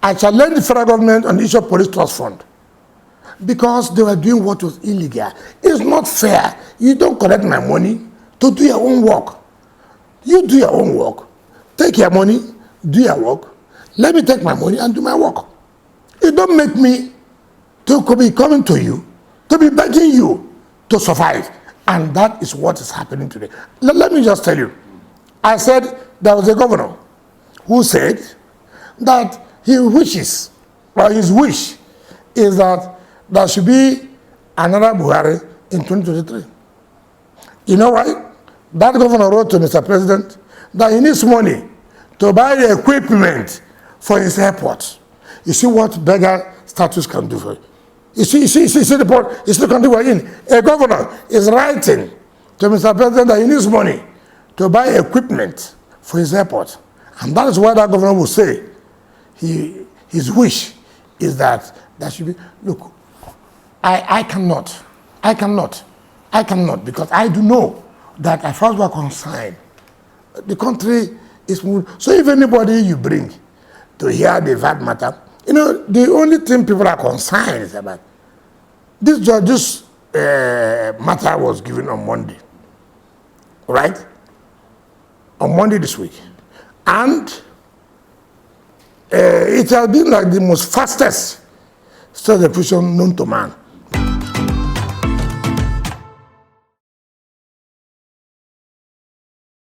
I challenged the federal government on the issue of police trust fund because they were doing what was illegal. It's not fair. You don't collect my money to do your own work. You do your own work. Take your money, do your work. Let me take my money and do my work. You don't make me to be coming to you, to be begging you to survive. And that is what is happening today. Let me just tell you. I said there was a governor who said that he wishes, or his wish is that there should be another Buhari in 2023. You know why? That governor wrote to Mr. President that he needs money to buy the equipment for his airport. You see what beggar status can do for you. You see the point. You see the country we're in. A governor is writing to Mr. President that he needs money to buy equipment for his airport. And that is why that governor will say his wish is that there should be, look, I cannot, because I do know that as far as we're concerned, the country is moving. So if anybody you bring to hear the VAT matter, you know, the only thing people are concerned is about this judge's matter was given on Monday, right? On Monday this week. And it has been like the most fastest execution known to man.